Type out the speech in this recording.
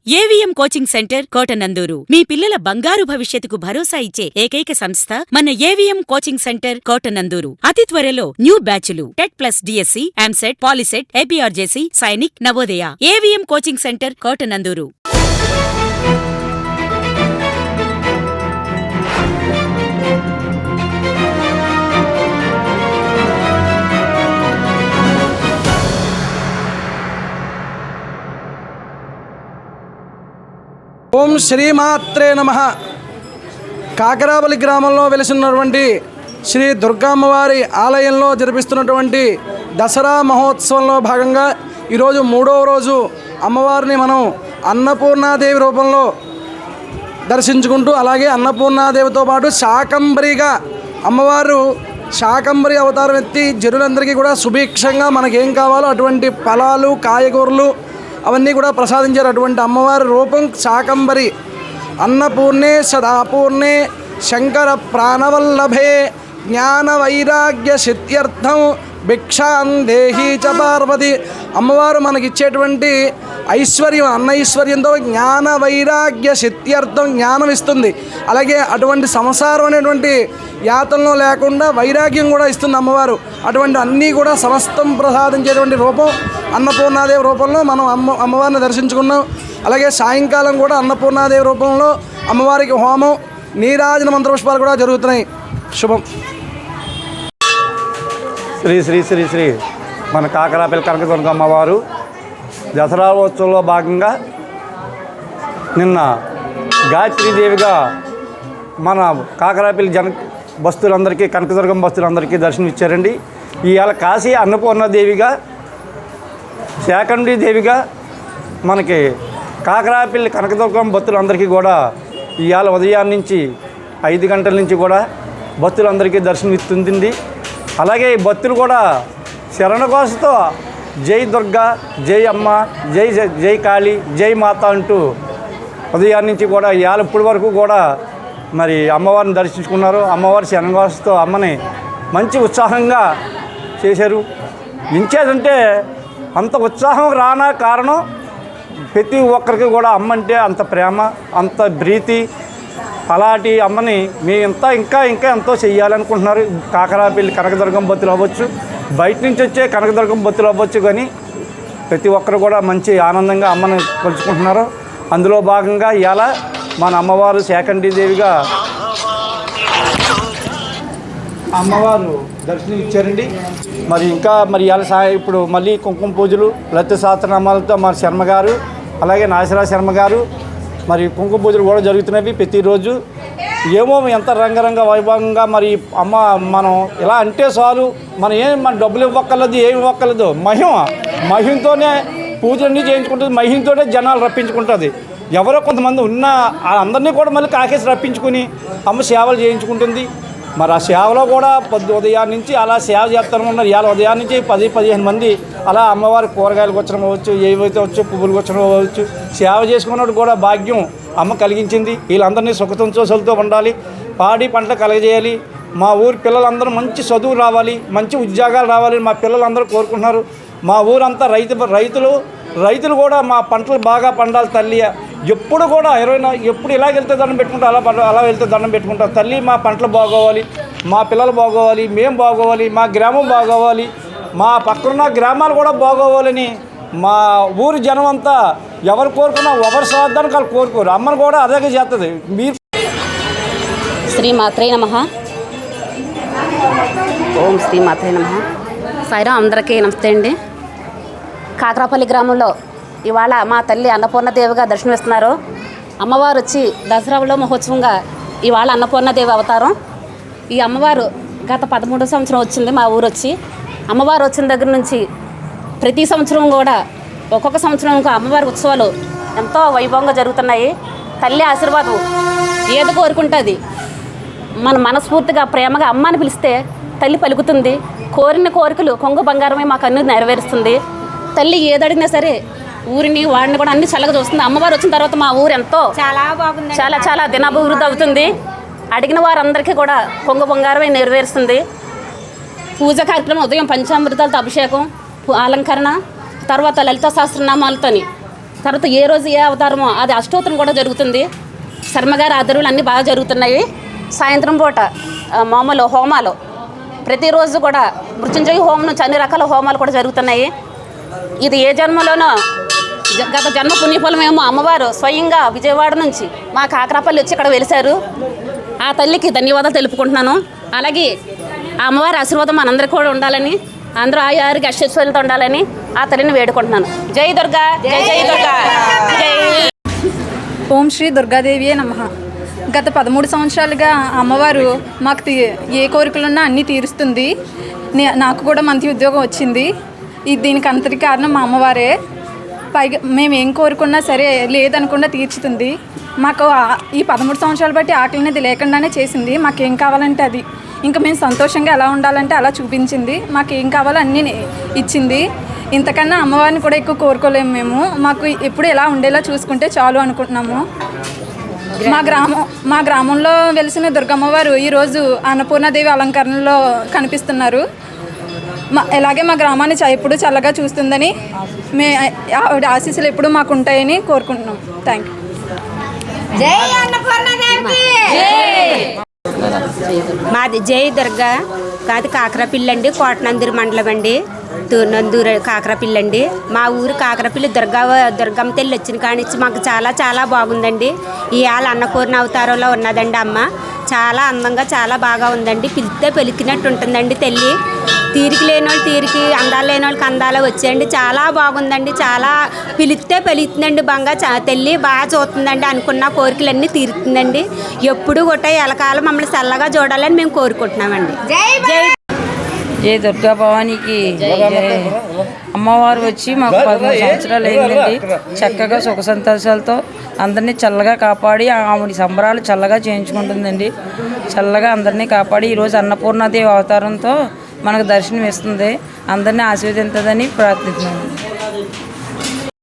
AVM coaching centre Kotananduru మీ పిల్లల బంగారు భవిష్యత్తుకు భరోసా ఇచ్చే ఏకైక సంస్థ మన ఏవిఎం కోచింగ్ సెంటర్ కోటనందూరు. అతి త్వరలో న్యూ బ్యాచ్లు TET plus DSC, EAMCET, POLYCET, APRJC, Sainik, Navodaya. AVM coaching centre Kotananduru. ఓం శ్రీమాత్రే నమః. కాకరాపల్లి గ్రామంలో వెలిసినటువంటి శ్రీ దుర్గమ్మవారి ఆలయంలో జరిపిస్తున్నటువంటి దసరా మహోత్సవంలో భాగంగా ఈరోజు 3వ రోజు అమ్మవారిని మనం అన్నపూర్ణాదేవి రూపంలో దర్శించుకుంటూ, అలాగే అన్నపూర్ణాదేవితో పాటు శాకంబరిగా అమ్మవారు శాకంబరి అవతారం ఎత్తి జనులందరికీ కూడా సుభిక్షంగా మనకేం కావాలో అటువంటి ఫలాలు, కాయగూరలు అవన్నీ కూడా ప్రసాదించారు. అటువంటి అమ్మవారి రూపం శాకంబరి. అన్నపూర్ణే సదాపూర్ణే శంకర ప్రాణవల్లభే జ్ఞాన వైరాగ్య సిద్ధ్యర్థం భిక్షాం దేహీ చ పార్వతి. అమ్మవారు మనకిచ్చేటువంటి ఐశ్వర్యం, అన్నైశ్వర్యంతో జ్ఞాన వైరాగ్య సిద్ధ్యర్థం జ్ఞానం ఇస్తుంది. అలాగే అటువంటి సంసారం అనేటువంటి యాతనలో లేకుండా వైరాగ్యం కూడా ఇస్తుంది అమ్మవారు. అటువంటి అన్నీ కూడా సమస్తం ప్రసాదించేటువంటి రూపం అన్నపూర్ణాదేవి రూపంలో మనం అమ్మవారిని దర్శించుకున్నాం. అలాగే సాయంకాలం కూడా అన్నపూర్ణాదేవి రూపంలో అమ్మవారికి హోమం, నీరాజన మంత్రపుష్పాలు కూడా జరుగుతున్నాయి. శుభం. శ్రీ శ్రీ శ్రీ శ్రీ మన కాకరాపల్లి కనకదుర్గ అమ్మవారు దసరా ఉత్సవంలో భాగంగా నిన్న గాయత్రీదేవిగా మన కాకరాపల్లి బస్తులందరికీ, కనకదుర్గం బస్తులందరికీ దర్శనం ఇచ్చారండి. ఇవాళ కాశీ అన్నపూర్ణాదేవిగా, శాకంబరీదేవిగా మనకి కాకరాపల్లి కనకదుర్గం భక్తులందరికీ కూడా ఇవాళ ఉదయాన్నే నుంచి 5 గంటల నుంచి కూడా భక్తులందరికీ దర్శనం ఇస్తుంది. అలాగే ఈ భక్తులు కూడా శరణఘోషతో జై దుర్గా, జై అమ్మ, జై జై కాళీ, జై మాత అంటూ ఉదయాన్నే నుంచి కూడా ఇవాళ ఇప్పటి వరకు కూడా మరి అమ్మవారిని దర్శించుకున్నారు. అమ్మవారి శరణఘోషతో అమ్మని మంచి ఉత్సాహంగా చేశారు. ఇంచేదంటే అంత ఉత్సాహం రానా కారణం ప్రతి ఒక్కరికి కూడా అమ్మ అంటే అంత ప్రేమ, అంత ప్రీతి. అలాంటి అమ్మని మేము ఇంకా ఎంతో చెయ్యాలనుకుంటున్నారు. కాకరాపల్లి కనకదుర్గం భక్తులు అవ్వచ్చు, బయట నుంచి వచ్చే కనకదుర్గం భక్తులు అవ్వచ్చు, కానీ ప్రతి ఒక్కరు కూడా మంచి ఆనందంగా అమ్మని కొలుచుకుంటున్నారు. అందులో భాగంగా ఇవాళ మన అమ్మవారు శాకంబరీదేవిగా అమ్మవారు దర్శనం ఇచ్చారండి. మరి ఇంకా మరి ఇవాళ ఇప్పుడు మళ్ళీ కుంకుమ పూజలు, లలిత సహస్రనామాలతో మన శర్మ గారు, అలాగే నాసిరా శర్మ గారు మరి కుంకుమ పూజలు కూడా జరుగుతున్నవి ప్రతిరోజు. ఏమో ఎంత రంగరంగ వైభవంగా మరి అమ్మ మనం ఇలా అంటే చాలు, మన డబ్బులు ఇవ్వక్కర్లేదు, ఏమి ఇవ్వక్కర్లేదు, మహిమతోనే పూజలన్నీ చేయించుకుంటుంది, మహిమతోనే జనాలు రప్పించుకుంటుంది. ఎవరో కొంతమంది ఉన్న అందరినీ కూడా మళ్ళీ కాకేసి రప్పించుకుని అమ్మ సేవలు చేయించుకుంటుంది. మరి ఆ సేవలో కూడా ఉదయాన్నే నుంచి అలా సేవ చేస్తూ ఉన్నారు. ఇవాళ ఉదయాన్నే నుంచి 10-15 మంది అలా అమ్మవారి కూరగాయలు వచ్చడం అవ్వచ్చు, ఏవైతే వచ్చు పువ్వులు వచ్చడం అవ్వచ్చు, సేవ చేసుకున్నట్టు కూడా భాగ్యం అమ్మ కలిగించింది. వీళ్ళందరినీ సుఖసంతోషాలతో ఉండాలి, పాడి పంట కలగజేయాలి. మా ఊరి పిల్లలందరూ మంచి చదువు రావాలి, మంచి ఉద్యోగాలు రావాలి మా పిల్లలందరూ కోరుకుంటున్నారు. మా ఊరంతా రైతులు కూడా మా పంటలు బాగా పండాలి తల్లి. ఎప్పుడు కూడా ఎప్పుడు ఇలా వెళ్తే దండం పెట్టుకుంటా, అలా వెళ్తే దండం పెట్టుకుంటా. తల్లి మా పంటలు బాగోవాలి, మా పిల్లలు బాగోవాలి, మేము బాగోవాలి, మా గ్రామం బాగోవాలి, మా పక్కనున్న గ్రామాలు కూడా బాగోవాలని మా ఊరి జనం అంతా ఎవరు కోరుకున్నా ఎవరు స్వార్థానికి వాళ్ళు కోరుకోరు. అమ్మను కూడా అదే చేస్తుంది. మీరు శ్రీమాత్రే నమః. ఓం శ్రీమాత్రే నమః. సాయిరాం. అందరికీ నమస్తే అండి. కాకరాపల్లి గ్రామంలో ఇవాళ మా తల్లి అన్నపూర్ణదేవిగా దర్శనమిస్తున్నారు. అమ్మవారు వచ్చి దసరాలో మహోత్సవంగా ఇవాళ అన్నపూర్ణదేవి అవతారం. ఈ అమ్మవారు గత 13వ సంవత్సరం వచ్చింది మా ఊరు వచ్చి. అమ్మవారు వచ్చిన దగ్గర నుంచి ప్రతి సంవత్సరం కూడా ఒక్కొక్క సంవత్సరం అమ్మవారి ఉత్సవాలు ఎంతో వైభవంగా జరుగుతున్నాయి. తల్లి ఆశీర్వాదం ఏది కోరుకుంటుంది, మన మనస్ఫూర్తిగా ప్రేమగా అమ్మ అని పిలిస్తే తల్లి పలుకుతుంది. కోరిన కోరికలు కొంగు బంగారమే మాకు అన్ని నెరవేరుస్తుంది. తల్లి ఏదడిగినా సరే ఊరిని వాడిని కూడా అన్ని చల్లగా చూస్తుంది. అమ్మవారు వచ్చిన తర్వాత మా ఊరు ఎంతో చాలా బాగుంది, చాలా దినాభివృద్ధి అవుతుంది. అడిగిన వారందరికీ కూడా కొంగు బంగారమే నెరవేరుస్తుంది. పూజ కార్యక్రమం ఉదయం పంచామృతాలతో అభిషేకం, అలంకరణ, తర్వాత లలిత సహస్రనామాలతోని తర్వాత ఏ రోజు ఏ అవతారమో అది అష్టోత్తరం కూడా జరుగుతుంది. శర్మగారి ఆధ్వర్యంలో అన్నీ బాగా జరుగుతున్నాయి. సాయంత్రం పూట మామూలు హోమాలు ప్రతిరోజు కూడా మృత్యుంజయ హోమం నుంచి అన్ని రకాల హోమాలు కూడా జరుగుతున్నాయి. ఇది ఏ జన్మలోనో గత జన్మ పుణ్యఫలమేమో అమ్మవారు స్వయంగా విజయవాడ నుంచి మా కాకరాపల్లి వచ్చి ఇక్కడ వెలిశారు. ఆ తల్లికి ధన్యవాదాలు తెలుపుకుంటున్నాను. అలాగే ఆ అమ్మవారి ఆశీర్వాదం మనందరికీ కూడా ఉండాలని, అందరూ ఆయారికి అష్టైశ్వర్యాలతో ఉండాలని ఆ తల్లిని వేడుకుంటున్నాను. జై దుర్గా, జై జై దుర్గా, జై. ఓం శ్రీ దుర్గాదేవియే నమః. గత 13 సంవత్సరాలుగా అమ్మవారు మాకు ఏ కోరికలున్నా అన్నీ తీరుస్తుంది. నాకు కూడా మంచి ఉద్యోగం వచ్చింది. దీనికి అంతటి కారణం మా అమ్మవారే. పైగా మేము ఏం కోరుకున్నా సరే లేదనకుండా తీర్చుతుంది. మాకు ఈ 13 సంవత్సరాలు బట్టి ఆకలి అనేది లేకుండానే చేసింది. మాకేం కావాలంటే అది, ఇంకా మేము సంతోషంగా ఎలా ఉండాలంటే అలా చూపించింది. మాకేం కావాలో అన్నీ ఇచ్చింది. ఇంతకన్నా అమ్మవారిని కూడా ఎక్కువ కోరుకోలేము మేము. మాకు ఎప్పుడు ఎలా ఉండేలా చూసుకుంటే చాలు అనుకుంటున్నాము. మా గ్రామంలో వెలిసిన దుర్గమ్మవారు ఈరోజు అన్నపూర్ణాదేవి అలంకరణలో కనిపిస్తున్నారు. అలాగే మా గ్రామాన్ని ఎప్పుడు చల్లగా చూస్తుందని ఆవిడ ఆశీస్సులు ఎప్పుడు మాకు ఉంటాయని కోరుకుంటున్నాం. Thank you. మాది జై దుర్గా, కాదు కాకరపిల్లి అండి, కోటనందూరు మండలం అండి, నందూరు కాకరపిల్లి అండి. మా ఊరు కాకరపిల్లి దుర్గమ్మ తల్లి వచ్చిన కానిచ్చి మాకు చాలా చాలా బాగుందండి. ఇవాళ అన్నపూర్ణ అవతారంలో ఉన్నదండి అమ్మ. చాలా అందంగా చాలా బాగా ఉందండి. పిలిస్తే పలికినట్టు ఉంటుందండి తల్లి. తీరికి లేని వాళ్ళు తీరికి, అందాలు లేని వాళ్ళకి అందాలు వచ్చేయండి. చాలా బాగుందండి. చాలా పిలిస్తే పలుకుతుందండి. తల్లి బాగా చూస్తుందండి. అనుకున్న కోరికలన్నీ తీరుతుందండి. ఎప్పుడు కూడా ఎలకాలం మమ్మల్ని చల్లగా చూడాలని మేము కోరుకుంటున్నామండి. జై జై దుర్గా భవానీకి అమ్మవారు వచ్చి మాకు 13 సంవత్సరాలు అయిందండి. చక్కగా సుఖ సంతోషాలతో అందరినీ చల్లగా కాపాడి ఆవిడ సంబరాలు చల్లగా చేయించుకుంటుందండి. చల్లగా అందరినీ కాపాడి ఈరోజు అన్నపూర్ణాదేవి అవతారంతో మనకు దర్శనం ఇస్తుంది. అందరినీ ఆశీర్వదించదని ప్రార్థిస్తున్నాను.